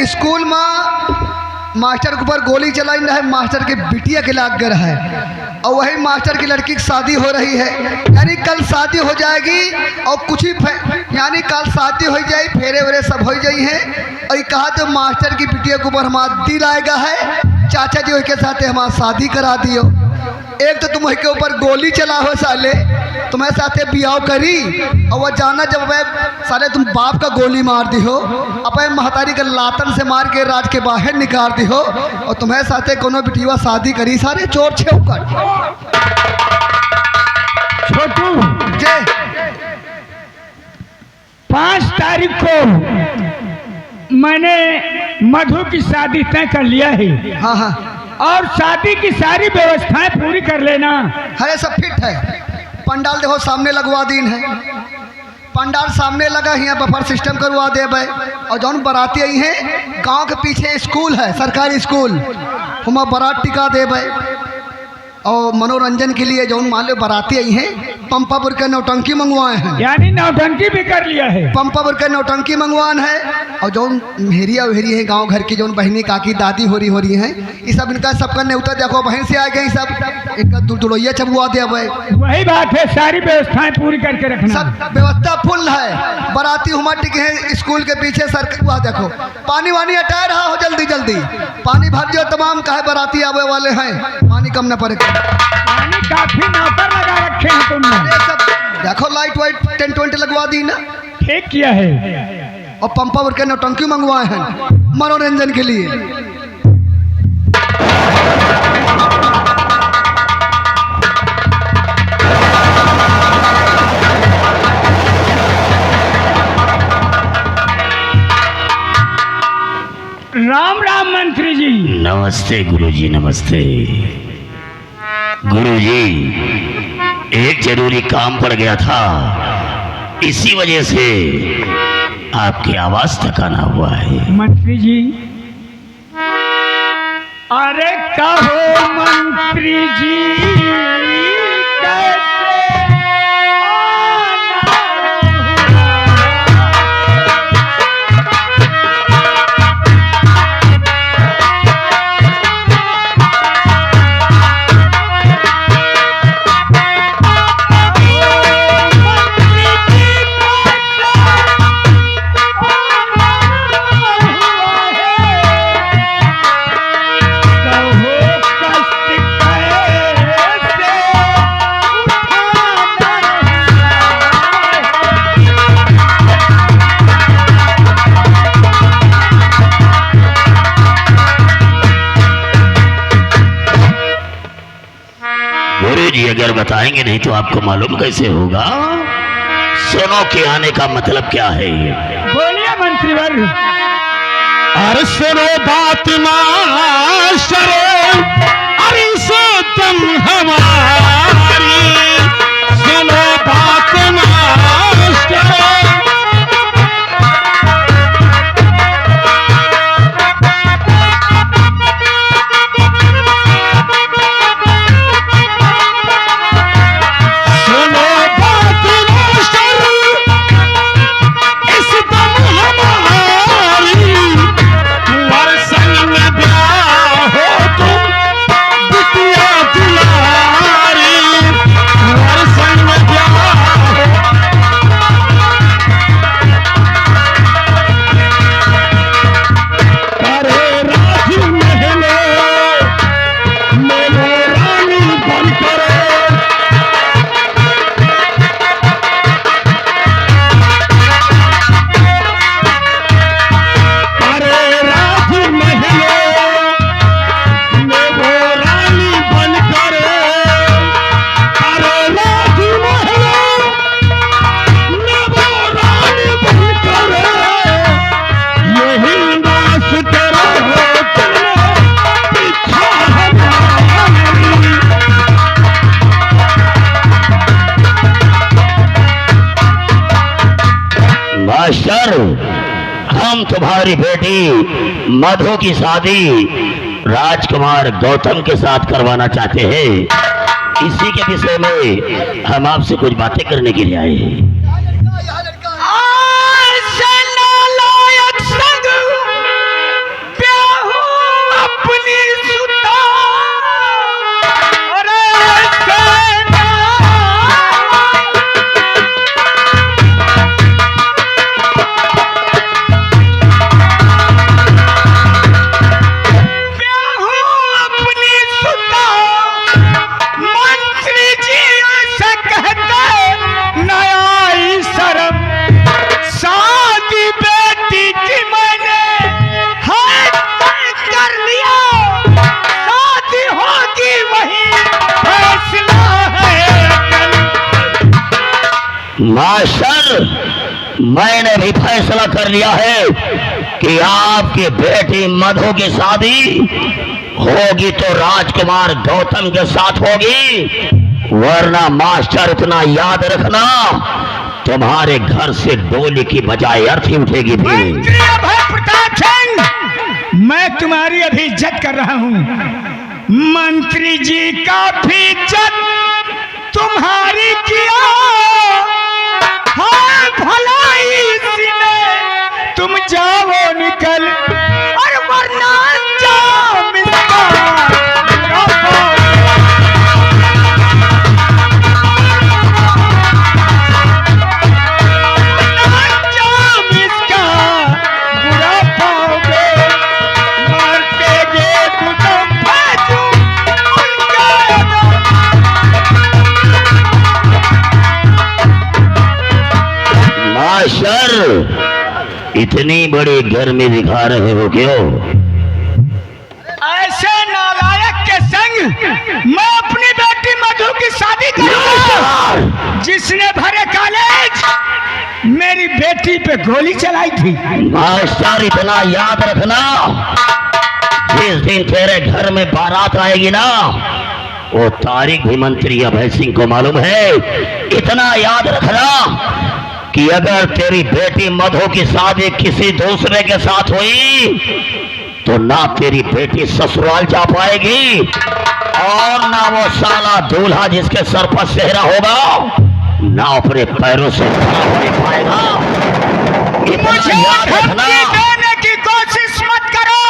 School में master के ऊपर गोली चलाई है, मास्टर के बिटिया के लाग गए है और वही मास्टर की लड़की की शादी हो रही है। यानी कल शादी हो जाएगी और कुछ ही यानी कल शादी हो जाए, फेरे वेरे सब हो जाई हैं। और कहा तो मास्टर की बिटिया के ऊपर हमारा दिल आएगा है, चाचा जी के साथ हमारा शादी करा दियो। एक तो तुम के ऊपर गोली चला हो साले, तुम्हें साथे बियाह करी और वह जाना जब वह साले तुम बाप का गोली मार दी हो, अपने महतारी के लातन से मार के राज के बाहर निकाल दी हो और तुम्हें साथे कोनो बिटिया शादी करी, सारे चोर छेऊकर। छोटू जे 5 तारीख को मैंने मधु की शादी तय कर लिया है। हाँ हाँ, और शादी की सारी व्यवस्थाएं पूरी कर लेना। अरे सब फिट है। पंडाल देखो सामने लगवा दीन है, पंडाल सामने लगा ही बफर सिस्टम करवा दे भाई। और जौन बराती आई हैं, गांव के पीछे स्कूल है, सरकारी स्कूल, हम बारात टिका दे भाई। और मनोरंजन के लिए जौन मान लो बराती आई हैं, पंपापुर के नौटंकी मंगवाए हैं। यानी नौटंकी भी कर लिया है। पंपापुर के नौटंकी मंगवान है। और जौन मेहरिया वेहरी है गांव घर की, जौन बहनी काकी दादी हो रही हैं, ये सब इनका सबका न्योता देखो बहन से आ गई, सब इनका दुड़ोइया चबुआ दे भाई। वही बात है, सारी व्यवस्थाएं पूरी करके रखना। सब व्यवस्था फुल है। बराती हुमा टिके हैं स्कूल के पीछे सर, वहाँ देखो पानी वानी हटा रहा हो, जल्दी जल्दी पानी भर जो, तमाम कहे बराती आवे वाले हैं, पानी कम न पड़े। पानी काफी नौकर लगा रखे हैं तुमने। अरे सब देखो लाइट वाइट टेंट वेंट लगवा दी ना, ठीक किया है। और पंपावर के नौटंकी मंगवाए हैं मनोरंजन के लिए। राम राम मंत्री जी। नमस्ते गुरुजी, नमस्ते गुरुजी। एक जरूरी काम पड़ गया था, इसी वजह से आपकी आवाज थकाना हुआ है। मंत्री जी, अरे कहो मंत्री जी कैसे गुरुजी अगर बताएंगे नहीं तो आपको मालूम कैसे होगा? सुनो के आने का मतलब क्या है? बोलिए मंत्रीवर। अरे सुनो बात मास्टर, अरे सो तुम हमारी, सुनो बात मास्टर। मास्टर, हम तुम्हारी बेटी मधु की शादी राजकुमार गौतम के साथ करवाना चाहते हैं। इसी के विषय में हम आपसे कुछ बातें करने के लिए आए हैं। मास्टर, मैंने भी फैसला कर लिया है कि आपकी बेटी मधु की शादी होगी तो राजकुमार गौतम के साथ होगी, वरना मास्टर इतना याद रखना, तुम्हारे घर से डोली की बजाय अर्थी उठेगी भी। मंत्री अभय प्रताप सिंह, मैं तुम्हारी अभी इज्जत कर रहा हूँ। मंत्री जी का भी इज्जत तुम्हारी किया, हाँ भलाई इसी में तुम जाओ निकल, और वरना जाओ मिलता। मास्टर, इतनी बड़ी गर्मी दिखा रहे हो क्यों? ऐसे नालायक के संग मैं अपनी बेटी मधु की शादी करूंगा, जिसने भरे कॉलेज मेरी बेटी पे गोली चलाई थी। मास्टर, इतना याद रखना, जिस दिन तेरे घर में बारात आएगी ना, वो तारीख भी मंत्री अभय सिंह को मालूम है। इतना याद रखना कि अगर तेरी बेटी मधु की शादी किसी दूसरे के साथ हुई तो ना तेरी बेटी ससुराल जा पाएगी, और ना वो साला दूल्हा जिसके सर पर सेहरा होगा ना अपने पैरों से खड़ा हो पाएगा। मुझे धमकी देने की कोशिश मत करो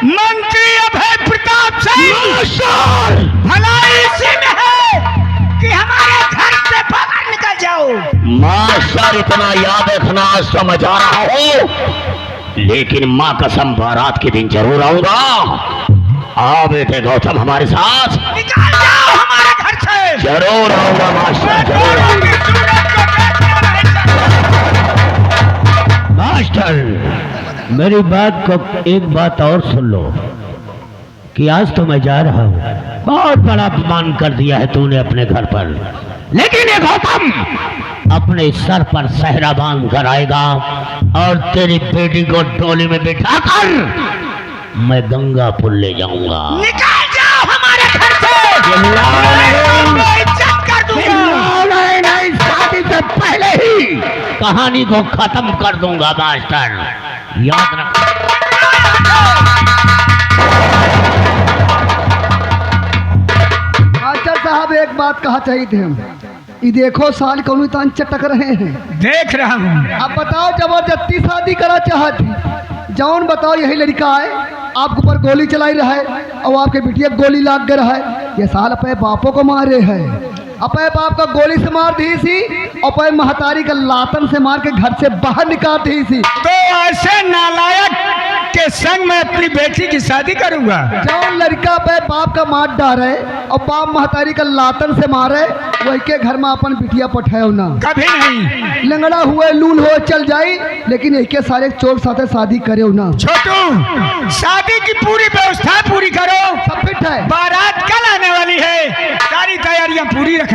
मंत्री अभय प्रताप सिंह। भलाई इसी में है कि हमारे घर से बाहर निकल जाओ। मास्टर, इतना याद रखना, समझ आ रहा हूँ, लेकिन माँ कसम बारात के दिन जरूर आऊंगा। आओ बेटे गौतम हमारे साथ। निकल जाओ हमारे घर से। जरूर आऊंगा मास्टर, जरूर आऊंगा। मास्टर, मेरी बात को एक बात और सुन लो कि आज तो मैं जा रहा हूँ, बहुत बड़ा अपमान कर दिया है तूने अपने घर पर, लेकिन ये गौतम अपने सर पर सहरा बांध कर आएगा और तेरी बेटी को डोली में बिठाकर मैं गंगापुर ले जाऊंगा। निकल जाओ हमारे घर से। मैं इज्जत कर दूंगा। नहीं, शादी से पहले ही कहानी को खत्म कर दूंगा मास्टर, याद रख। मास्टर साहब, एक बात कहा चाहिए थे हम, ये देखो साल कौन तान चटक रहे हैं। देख रहा हूँ। अब बताओ, जबरदस्ती शादी करा चाहती, जौन बताओ यही लड़का है, आपके ऊपर गोली चलाई रहा है और आपके बिटिया गोली लाग कर रहा है। ये साल अपने बापों को मारे है, अपने बाप का गोली से मार दी थी और अपने महतारी का लातन से मार के घर से बाहर निकाल दी थी। तो ऐसे नालायक के संग मैं अपनी बेटी की शादी करूंगा। जौन लड़का पे बाप का मार डारे और बाप महतारी का लातन से मारे, वही के घर में अपन बिटिया पठाओ ना। कभी नहीं। लंगड़ा हुए लूल हो चल जाई, लेकिन एक के सारे चोर साथे शादी करे ना। छोटू, शादी की पूरी व्यवस्था पूरी करो। सब फिट है। बारात कल आने वाली है, सारी तैयारियां पूरी रखना।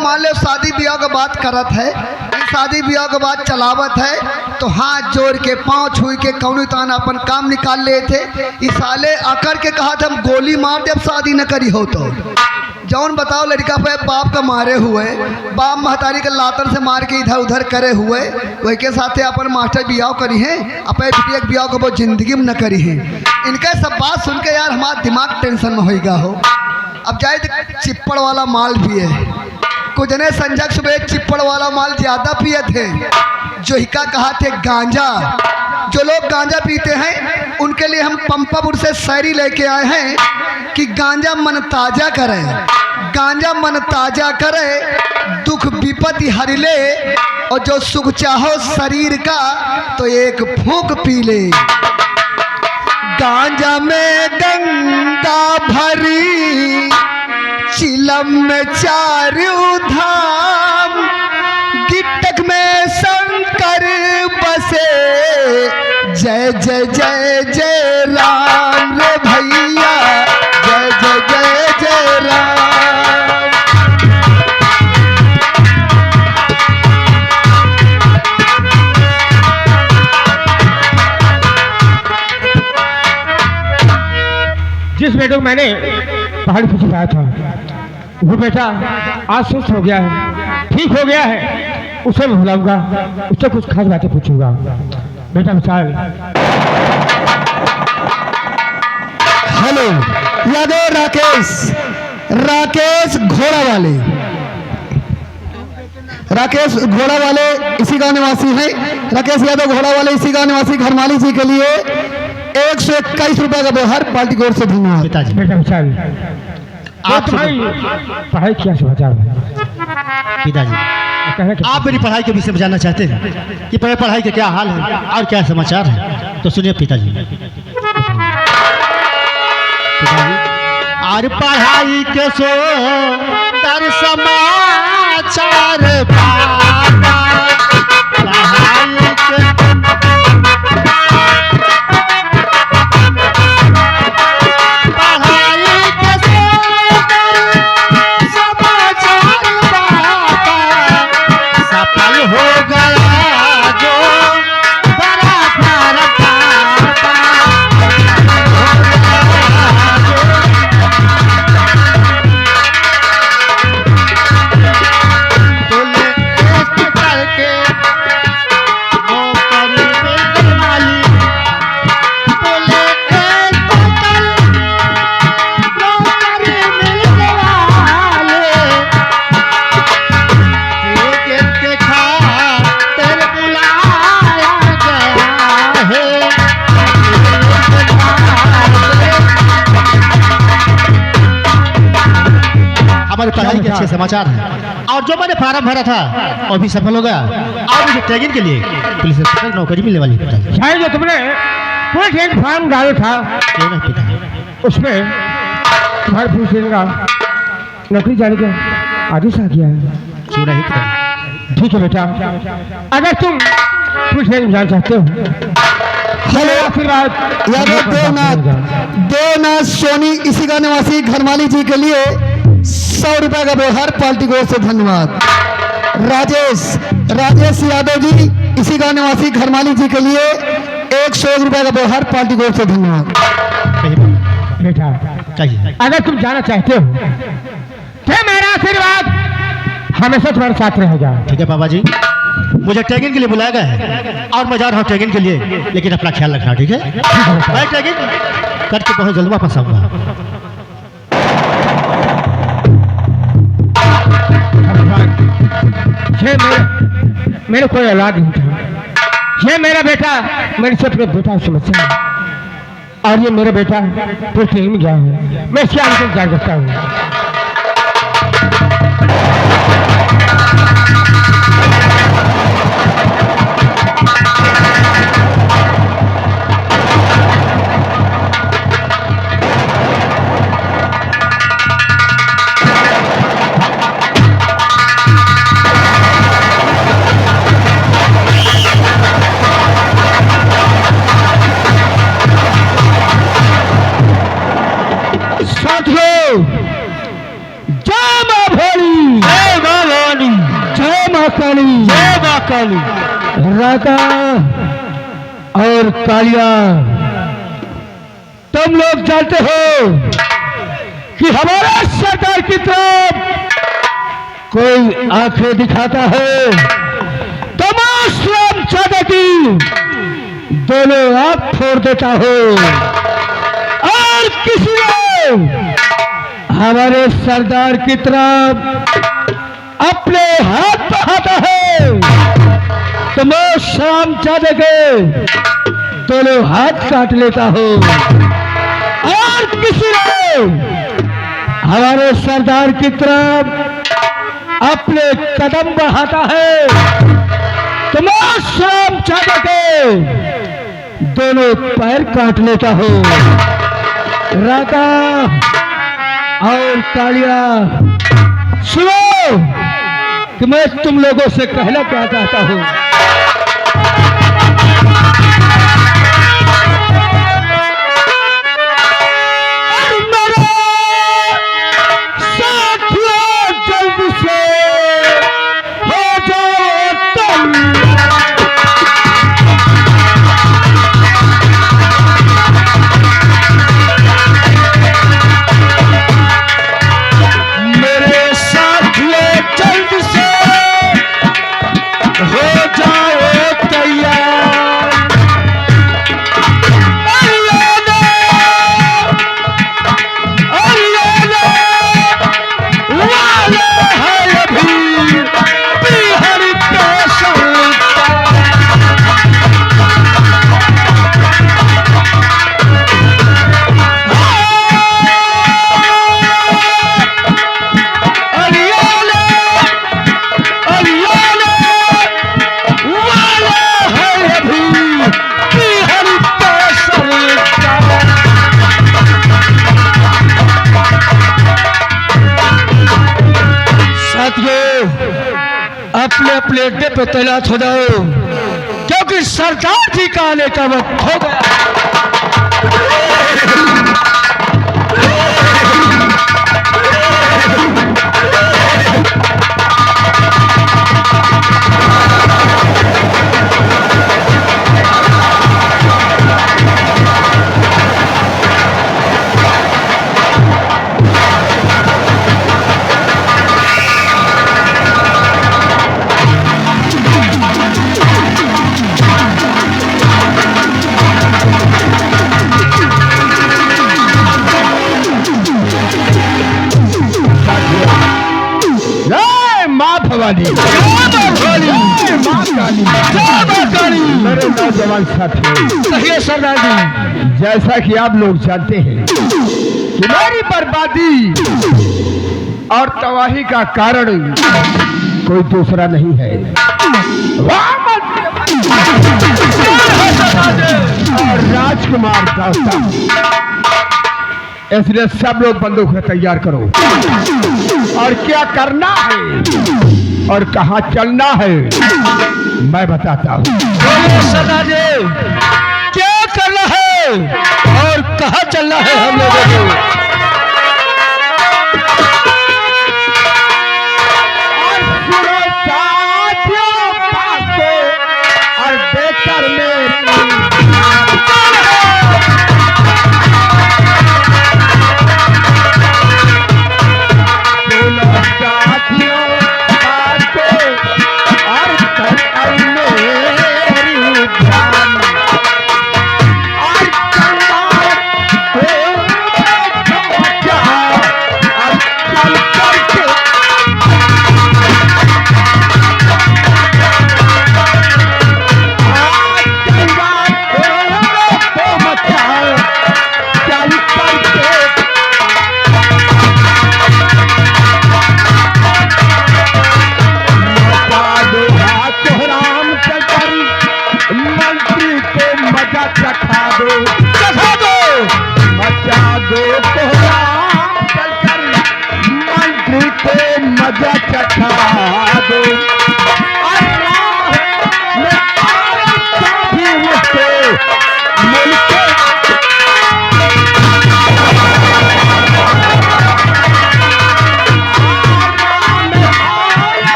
मान लो शादी ब्याह का बात करत है, शादी ब्याह के बाद चलावत है, तो हाथ जोड़ के पाँव छुई के कौनी तान अपन काम निकाल ले थे। इस साले आकर के कहा था हम गोली मार दे, अब शादी न करी हो तो। जौन बताओ लड़का पे बाप का मारे हुए, बाप महतारी के लातर से मार के इधर उधर करे हुए, वही के साथे अपन मास्टर ब्याह करी है, अपने बिटिया के ब्याह को वो जिंदगी में न करी है। इनका सब बात सुन के यार हमारा दिमाग टेंशन में होगा हो। अब जाए तो चिप्पड़ वाला माल भी है, कुछ ने संजक सुबह चिप्पड़ वाला माल ज्यादा पिए थे, जो हिका कहा थे गांजा। जो लोग गांजा पीते हैं उनके लिए हम पंपापुर से शायरी लेके आए हैं कि गांजा मन ताजा करे, गांजा मन ताजा करे, दुख विपत्ति हर ले, और जो सुख चाहो शरीर का तो एक फूंक पी ले। गांजा में गंगा भरी, चिलम में चारू धाम, गिट्टक में शंकर बसे, जय जय जय जय राम रे भैया, जय जय जय जय राम। बेटे को मैंने पहाड़ी पे छुपाया था, वो बेटा आज सुस्त हो गया है, ठीक हो गया है, उसे मैं बुलाऊंगा, उससे कुछ खास बातें पूछूंगा। बेटा विशाल। हेलो यादव राकेश घोड़ा वाले, राकेश घोड़ा वाले इसी गांव निवासी हैं। राकेश यादव घोड़ा वाले इसी गांव निवासी घरमाली जी के लिए 121 रुपए का व्यवहार पार्टी की ओर से धन्यवाद। पिताजी। बेटा विशाल, आप पढ़ाई क्या समाचार है? पिताजी, आप मेरी पढ़ाई के विषय में जानना चाहते हैं कि पढ़ाई के क्या हाल है और क्या समाचार है, तो सुनिए पिताजी। और पढ़ाई के सो तर समाचार पाता, पढ़ाई के हो गया जो बड़ा हमारे पढ़ाई के अच्छे समाचार हैं और जो मैंने फार्म भरा था वो भी सफल हो गया और मुझे ट्रेनिंग के लिए पुलिस इंस्पेक्टर नौकरी मिलने वाली है। शायद जो तुमने पुलिस एक फार्म डाला था क्यों नहीं पिता, उसमें तुम्हारे पुलिस का नौकरी जाने का आदेश आ गया है। क्यों नहीं पिता? ठीक है बेटा, अगर तुम पुलिस जाना चाहते हो हेलो आशीर्वाद यादव देवनाथ सोनी इसी का निवासी घरमाली जी के लिए 100 रुपए का व्यवहार पार्टी की ओर से धन्यवाद। राजेश यादव जी इसी का निवासी घरमाली जी के लिए 101 रुपए का व्यवहार पार्टी की ओर से धन्यवाद। बेटा चाहिए अगर तुम जाना चाहते हो तो मेरा आशीर्वाद हमेशा तुम्हारे साथ रहेगा। ठीक है पापा जी, मुझे ट्रेनिंग के लिए बुलाया गया है और मैं जा रहा हूँ ट्रेनिंग के लिए, लेकिन अपना ख्याल रखना। ठीक है, मैं ट्रेनिंग करके बहुत जल्द वापस आऊंगा। मेरे कोई औलाद नहीं था, ये मेरा बेटा मेरे से अपने बेटा समझता है और ये मेरा बेटा पूरी ट्रेनिंग में गया है, मैं इसके आगे इंतजार करता हूँ। राधा और कालिया, तुम लोग जानते हो कि हमारा सरकार की तरफ कोई आंखें दिखाता है तो मुस्लिम चाचा की दोनों आंख फोड़ देता हो, और किसी ने हमारे सरदार की तरफ अपने हाथ बढ़ाता है तो मैं शाम चाचा के दोनों हाथ काट लेता हूँ, और किसी ने हमारे सरदार की तरफ अपने कदम बढ़ाता है तो मैं शाम चाचा के दोनों पैर काट लेता हूँ। राधा और कालिया, सुनो कि मैं तुम लोगों से कहना क्या चाहता हूँ। अपने अपने अड्डे पे तैनात हो जाओ, क्योंकि सरदार जी का आने का वक्त हो गया। भवानी, मेरे नौजवान साथियों, कहिए सरदार जी। जैसा कि आप लोग जानते हैं कि मेरी बर्बादी और तबाही का कारण कोई दूसरा नहीं है और राजकुमार गौतम। इसलिए सब लोग बंदूक तैयार करो और क्या करना है और कहाँ चलना है मैं बताता हूँ। सरदार जी, क्या करना है और कहाँ चलना है हम लोगों को? और बेहतर में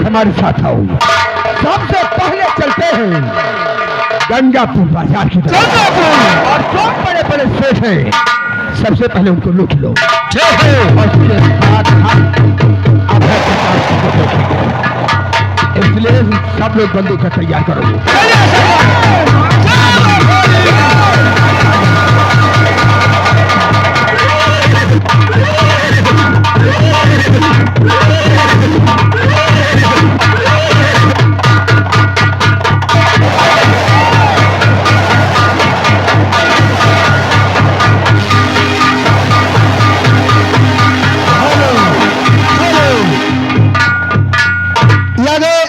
हमारे साथ आओ। सबसे पहले चलते हैं गंगापुर बाजार की तरफ और जो बड़े बड़े सेठ हैं सबसे पहले उनको लूट लो और उसके साथ हम अभय प्रकाश को देखेंगे। इसलिए सब लोग बंदूक तैयार करो।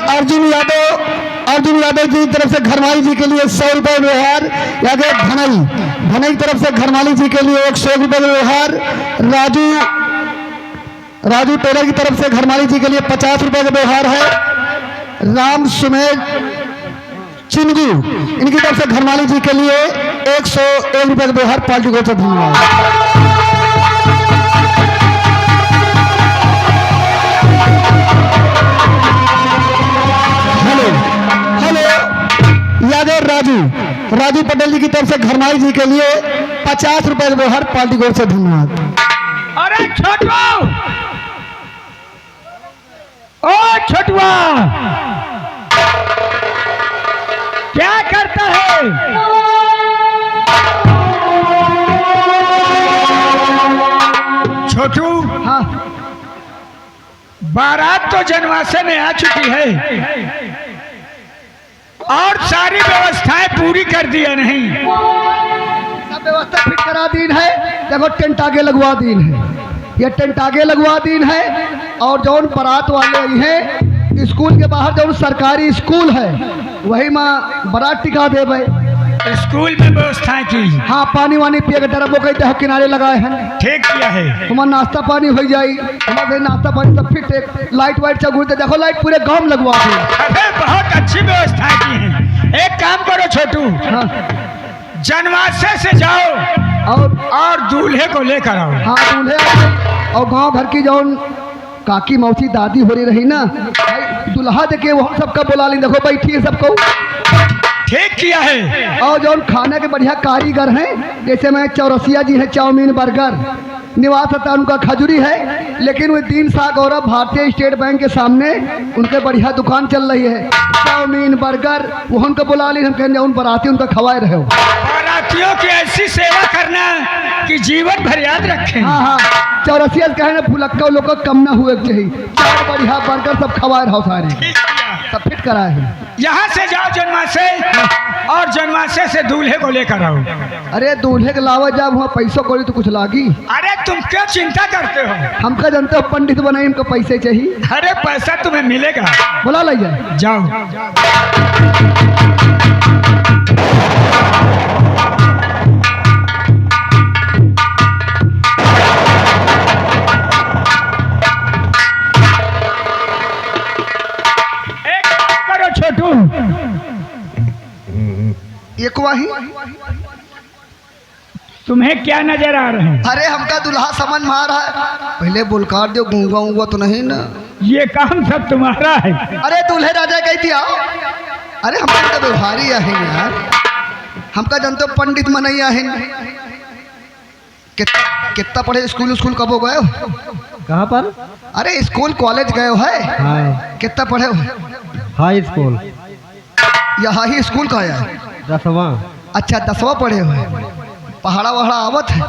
अर्जुन यादव जी की तरफ से घरमाली जी के लिए 100 रुपए व्यवहार। यादव धनई तरफ से घरमाली जी के लिए 100 रुपए व्यवहार। राजू टेलर की तरफ से घरमाली जी के लिए 50 रुपए का व्यवहार है। राम सुमेध चिंगू, इनकी तरफ से घरमाली जी के लिए 101 रुपये का व्यवहार पार्टी को धन्यवाद। यादव राजू पटेल जी की तरफ से घरमाई जी के लिए 50 रुपए का व्यवहार पार्टी को से धन्यवाद। अरे छोटू, ओ छोटुआ, क्या करता है? छोटू, हाँ बारात तो जनवासे में आ चुकी है और सारी व्यवस्थाएं पूरी कर दिया नहीं। सब व्यवस्था फिट करा दीन है। देखो टेंट आगे लगवा दीन है, ये टेंट आगे लगवा दीन है। और जौन बारात वाले आई हैं, स्कूल के बाहर जौन सरकारी स्कूल है वही में बारात टिका दे भाई। स्कूल में व्यवस्थाएं की। हाँ, पानी वानी पिए के डरबो कहीं किनारे लगाए हैं। ठीक किया है। हमारा नाश्ता पानी हो जाई, हमारे नाश्ता पानी सब फिट है। लाइट वाइट सब घूरते, देखो लाइट पूरे गांव में लगवा दी। अरे बहुत अच्छी व्यवस्थाएं की हैं। एक काम करो छोटू, हाँ जनवासे से जाओ और दूल्हे को लेकर आओ। हाँ, दूल्हे और गांव घर की जौन काकी मौसी दादी हो रही ना भाई, दुल्हा देखे वो सबका बुला ली। देखो बैठी है सबको। ठीक किया है। और जौन खाने के बढ़िया कारीगर हैं, जैसे मैं चौरसिया जी है, चाउमीन बर्गर निवास था उनका खजूरी है। लेकिन वो 3 साल गौरव भारतीय स्टेट बैंक के सामने उनके बढ़िया दुकान चल रही है, चाउमीन बर्गर। वो उनको बुला ली, हम कहेंगे उन बराती उनका खवाए रहे हो। बारातियों की ऐसी सेवा करना कि जीवन भर याद रखें। हाँ हाँ, चौरसिया कहे ना फुलक्का लोग को कम ना हुए चाहिए। 4 बढ़िया बर्गर सब खवाए रहो सारे, ठीक किया। सब फिट कराए हैं। यहाँ से जाओ जनवासे और जनवासे से दूल्हे को लेकर आओ। अरे दूल्हे के अलावा जब वहाँ पैसों कोई तो कुछ लागी। अरे तुम क्यों चिंता करते हो? हमका जानते हो पंडित बनाई, हमको पैसे चाहिए। अरे पैसा तुम्हें मिलेगा। बुला ले जाए। जाओ। एक काम करो छोटू, एक वही तुम्हें क्या नजर आ रहे हैं? अरे हमका दुल्हा समझ में आ रहा है। पहले बुलकार दो, गूंगा उंगा तो नहीं ना। ये काम सब तुम्हारा है। अरे दूल्हे राजा कहती आओ। अरे हम तो व्यवहारी है यार, हमका जानते हो पंडित मनैया है। कितना पढ़े? स्कूल कब हो गए हो? कहाँ पर? अरे स्कूल कॉलेज गए हो है? हाँ, कितना पढ़े हो? High school. यहाँ ही स्कूल का है? 10वां। अच्छा 10वां पढ़े हो। पहाड़ा वहाड़ा आवत है?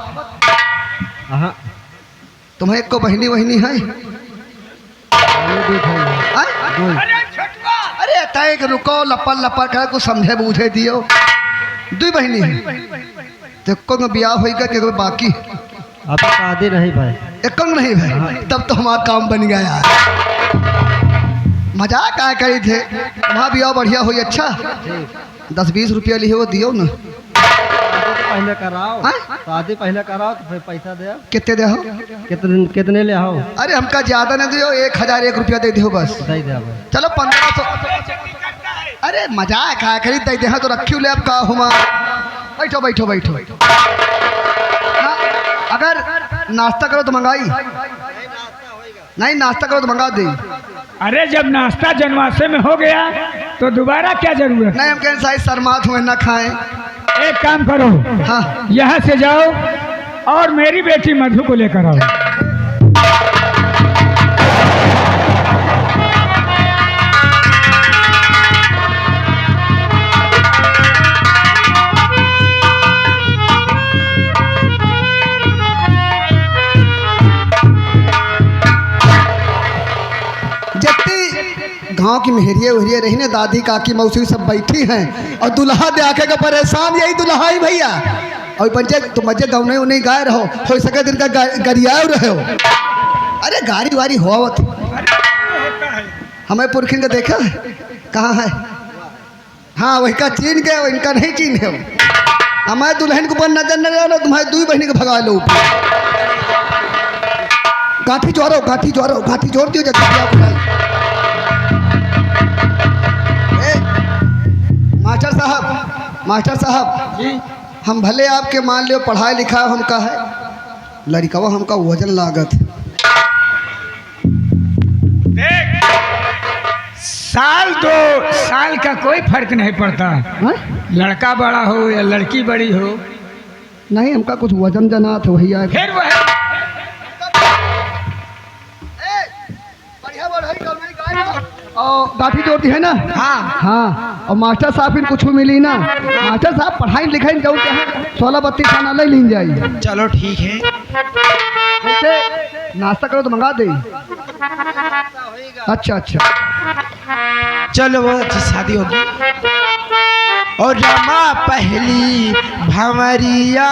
हाँ, तुम्हें एक को बहनी वहनी है? हाँ? अरे छोटुआ, अरे तय के रुको, लपड़ लपड़ कर कुछ समझे बूझे दियो। 2 बहनी है तो को में ब्याह होगा कि बाकी? अब तो शादी नहीं भाई। एक नहीं भाई, तब तो हमारा काम बन गया यार। मजाक क्या करी थे? वहाँ ब्याह बढ़िया हुई। अच्छा 10-20 रुपया लिए वो दियो ना। पहले कराओ। हाँ? शादी पहले कराओ तो फिर पैसा दे। कितने दे हो? कितने ले आओ? अरे हमका ज्यादा नहीं दियो, 1001 रुपया दे दियो बस। दे दे। चलो 1500। अरे मजाक क्या करी दे दे तो रखी ले। अब का हुआ? बैठो बैठो बैठो। ना, अगर नाश्ता करो तो मंगाई नहीं, नाश्ता करो तो मंगा दे। अरे जब नाश्ता जनवासे में हो गया तो दोबारा क्या जरूरत? नहीं, हम कहें शायद शर्मात हुए ना खाएं। एक काम करो, हाँ यहाँ से जाओ और मेरी बेटी मधु को लेकर आओ। गांव की मेहरिया उहरिया रही ने, दादी काकी मौसी सब बैठी हैं और दुल्हा दे आके का परेशान, यही दुल्हा ही भैया। और पंचे तुम मजे गौने उन्हें गाय रहो, हो सके दिन का गरियाव रहे हो। अरे गाड़ी वाड़ी होवत हमें पुरखिन का देखा कहाँ है? हाँ वही का चीन के, इनका नहीं चीन है। हमारे दुल्हन के ऊपर नजर न रहो, तुम्हारी 2 बहनी को भगा लो। गाठी जोड़ो, गाठी जोड़ो, गाठी जोड़ दियो जल्दी। मास्टर साहब जी हम भले आपके मान लियो पढ़ाई लिखा हमका है, लड़कवा हमका वजन लागत। देख, साल 2 साल का कोई फर्क नहीं पड़ता, हाँ? लड़का बड़ा हो या लड़की बड़ी हो। नहीं हमका कुछ वजन जना तो वही आए। फिर वह और गाठी जोड़ती है ना। हाँ और मास्टर साहब फिर कुछ मिली ना, मास्टर साहब पढ़ाई लिखाई जाऊँ क्या 16-32 खाना ले लीन जाई। चलो ठीक है। वैसे नाश्ता करो तो मंगा दे। अच्छा चलो वो अच्छी शादी होगी। और रमा पहली भंवरिया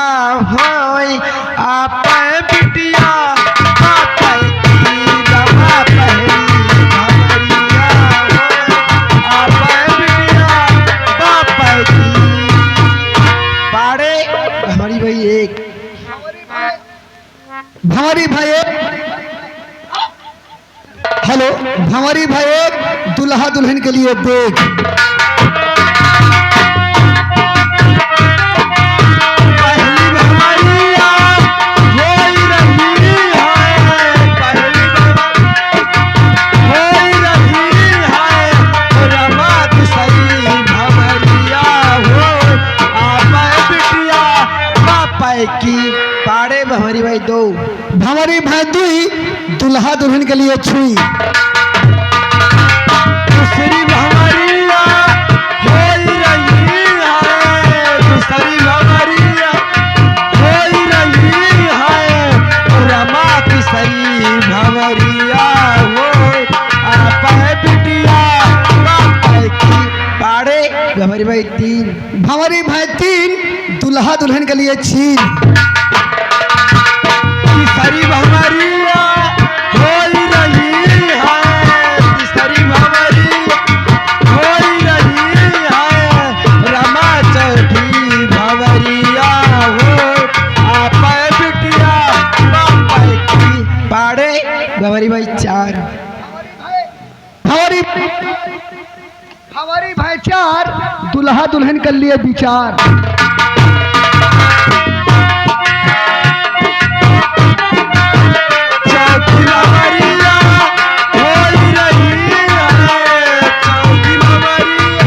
होई आप बिटिया पापा की रमा पहली भंवरिया होई आप बिटिया पापा की। पाड़े हमारी भाई एक भंवरी भाई एक, हेलो भंवरी भाई एक, दुल्हा दुल्हन के लिए देख। की पाड़े भंवरी भाई 2 भंवरी भाई 2 दुल्हा दुल्हन के लिए छुई। दूसरी भंवरिया होई रही है, दूसरी भंवरिया होई रही है, रमा तीसरी भंवरिया हो आप बिटिया पापा की। पाड़े भंवरी भाई 3 भंवरी भाई 3 दुल्हा दुल्हन के लिए छीन। तीसरी भंवरिया होई रही है, तीसरी भंवरिया होई रही है, रमा चौथी भंवरिया हो आप बिटिया पापा की। पाड़े भंवरी भाई 4 भंवरी भाई 4 दुल्हा दुल्हन के लिए विचार। चौथी भंवरिया होई रही है, चौथी भंवरिया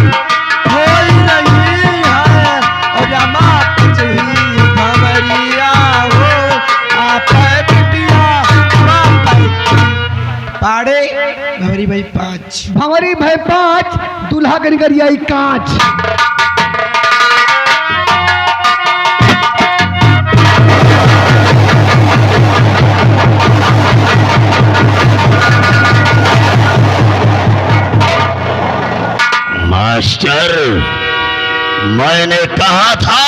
होई रही है, रमा पांचवी भंवरिया हो आप बिटिया पापा की। पाड़े भंवरी भाई 5 भंवरी भाई 5 दुल्हा करिया कांच। मास्टर, मैंने कहा था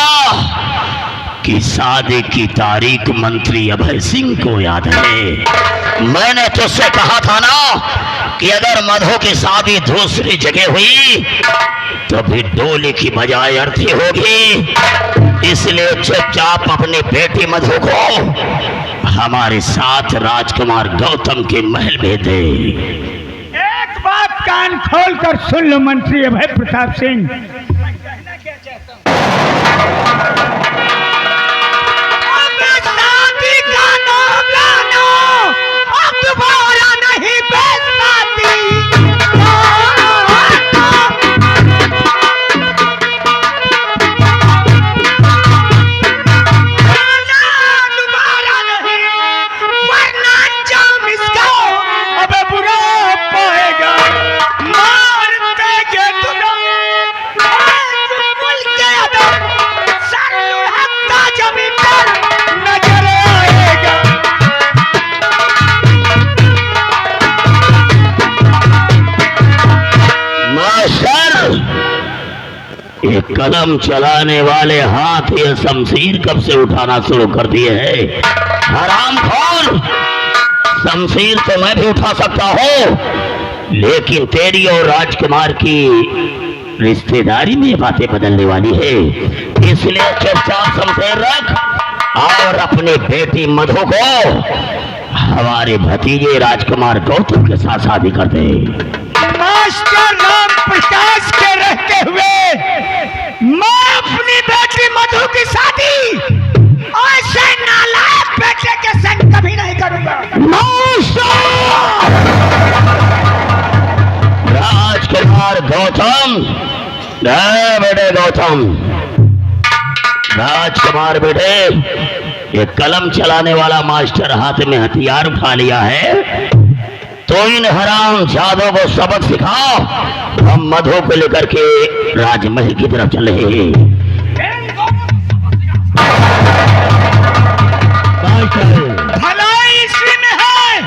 कि शादी की तारीख मंत्री अभय सिंह को याद है। मैंने तुझसे कहा था ना कि अगर मधु की शादी दूसरी जगह हुई तो भी डोली की बजाय अर्थी होगी। इसलिए चुपचाप अपनी बेटी मधु को हमारे साथ राजकुमार गौतम के महल भेज दे। एक बात कान खोल कर सुन लो मंत्री अभय प्रताप सिंह, कहना क्या चाहता हूं। अब शादी का नाम लाना, अब दोबारा नहीं बेच पाती। दोबारा नहीं, वरना अंजाम इसका अबे बुरा पाएगा। मार देंगे तुम्हें, मुल्क के अदब, सर लुढ़कता जमीन पर नजर आएगा। मास्टर, ये कलम चलाने वाले हाथ ये शमशीर कब से उठाना शुरू कर दिए हैं? हरामखोर, शमशीर तो मैं भी उठा सकता हूँ, लेकिन तेरी और राजकुमार की रिश्तेदारी में बातें बदलने वाली है। इसलिए चुपचाप शमशीर रख और अपनी बेटी मधु को हमारे भतीजे राजकुमार गौतम के साथ शादी कर दे। मास्टर राम प्रकाश के रहते हुए मधु की शादी ऐसे नालायक बेटे के संग कभी नहीं करूंगा। राजकुमार गौतम, बेटे गौतम, राजकुमार बेटे, ये कलम चलाने वाला मास्टर हाथ में हथियार उठा लिया है, तो इन हराम जादों को सबक सिखाओ। हम मधु को लेकर के राजमहल की तरफ चले हैं। भलाई इसी में है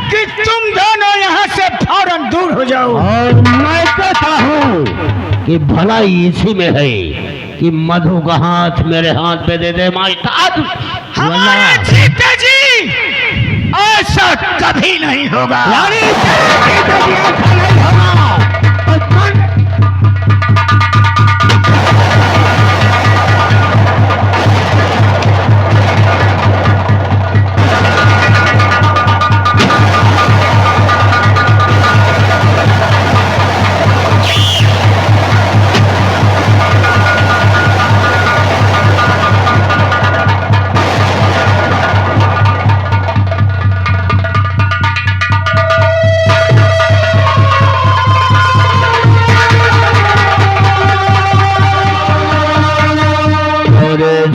कि तुम दोनों यहाँ से फौरन दूर हो जाओ। और मैं कहता हूँ कि भलाई इसी में है कि मधु का हाथ मेरे हाथ पे दे दे मास्टर। हमारे जीते जी ऐसा कभी नहीं होगा।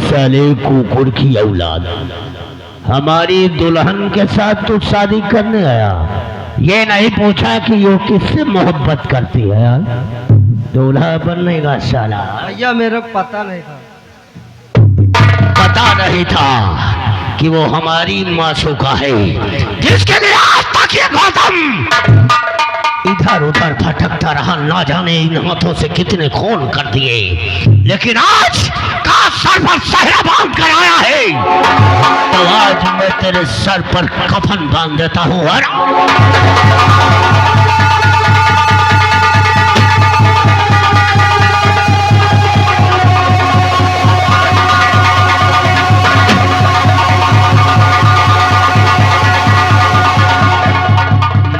साले कुकुर की औलाद, हमारी दुल्हन के साथ तू शादी करने आया, ये नहीं पूछा कि वो किससे मोहब्बत करती है यार। दूल्हा बनेगा साला। भैया मेरे को पता नहीं था। पता नहीं था कि वो हमारी मासूका है, जिसके लिए आज तक ये गौतम इधर उधर भटकता रहा। ना जाने इन हाथों से कितने खून कर दिए, लेकिन आज का सर पर सहरा बांध कर आया है, तो आज मैं तेरे सर पर कफन बांध देता हूँ।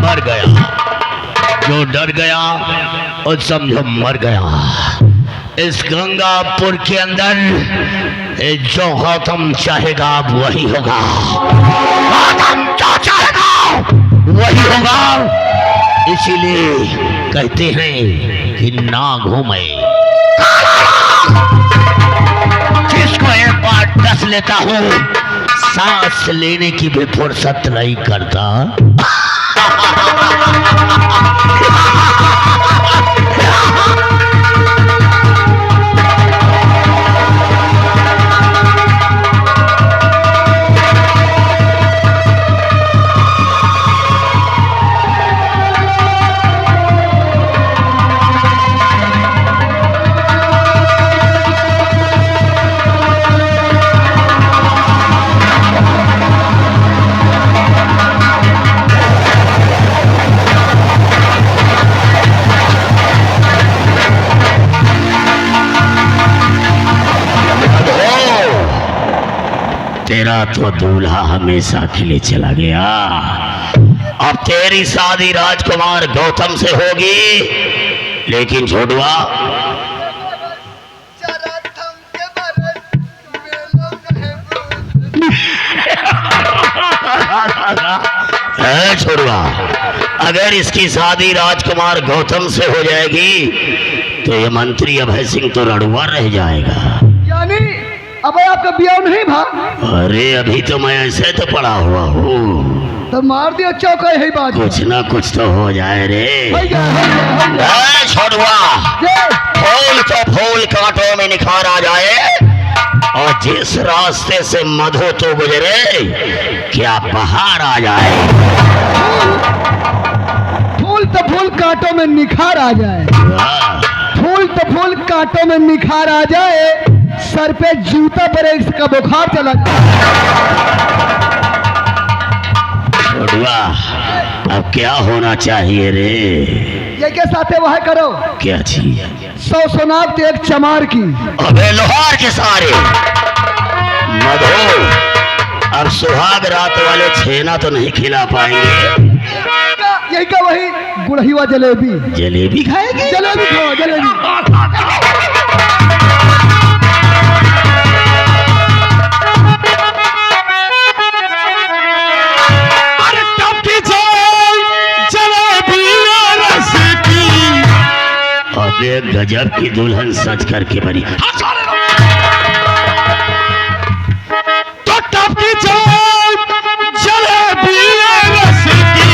मर गया जो डर गया और समझो मर गया। इस गंगापुर के अंदर जो गौतम चाहेगा वही होगा। गौतम जो चाहेगा वही होगा। इसीलिए कहते हैं कि ना घूमे, जिसको एक बार डस लेता हूँ सांस लेने की भी फुर्सत नहीं करता। तेरा तो दूल्हा हमेशा के लिए चला गया। अब तेरी शादी राजकुमार गौतम से होगी, लेकिन छोटुआ छोटुआ, अगर इसकी शादी राजकुमार गौतम से हो जाएगी तो ये मंत्री अभय सिंह तो रड़ुआ रह जाएगा। यानी अब आपका ब्याह नहीं भा? अरे अभी तो मैं ऐसे तो पड़ा हुआ हूँ। तो मार दिया चौका यही बात। कुछ ना कुछ तो हो जाए रे। छोड़वा, फूल तो फूल कांटों में निखार आ जाए, और जिस रास्ते से मधु तो गुजरे क्या बहार आ जाए। फूल तो फूल कांटों में निखार आ जाए। फूल तो फूल कांटों में निखार आ जाए, सर पे जूता पर इसका बुखार चला। छोड़वा, अब क्या होना चाहिए रे? ये के साथे वह करो। क्या चीज? 100 सोनाब तो एक चमार की। अबे लोहार के सारे मधु, अब सुहाग रात वाले छेना तो नहीं खिला पाएंगे। यही का वही गुड़हिवा जलेबी। जलेबी खाएगी? जलेबी खाओ, जलेबी। गजब की दुल्हन सज करके बनी। तो तब की जलेबी रस की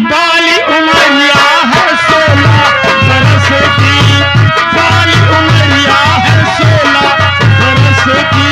बाली उमरिया है 16 बरस की, बाली उमरिया है 16 बरस की।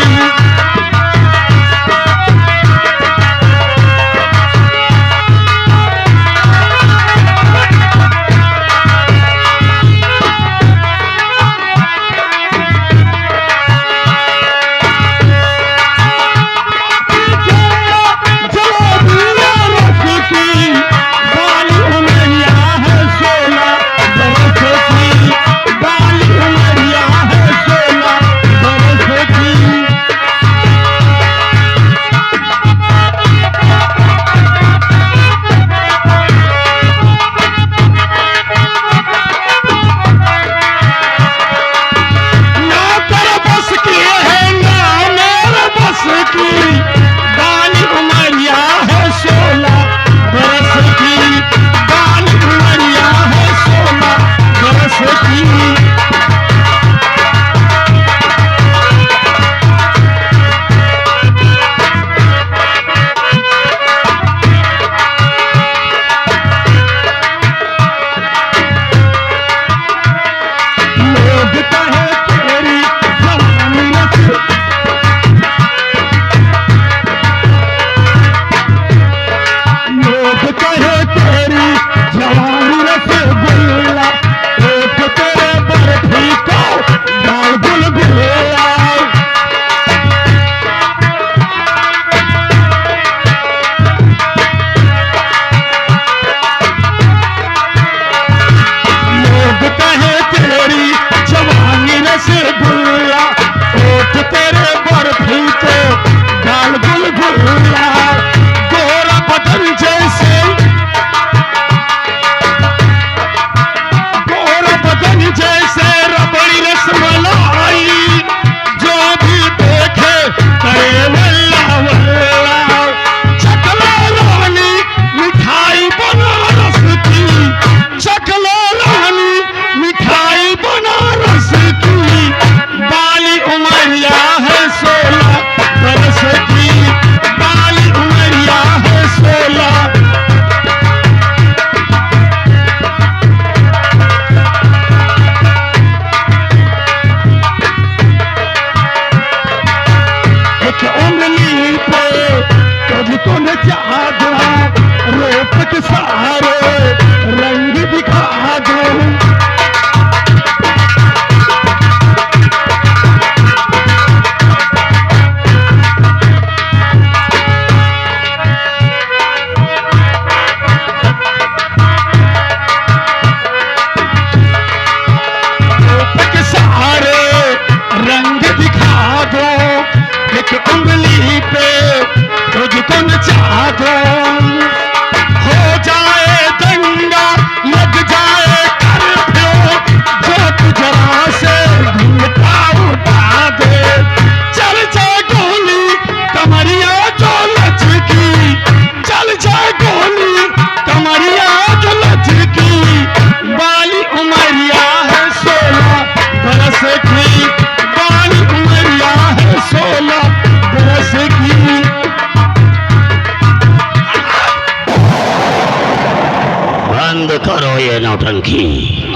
करो ये नौटंकी।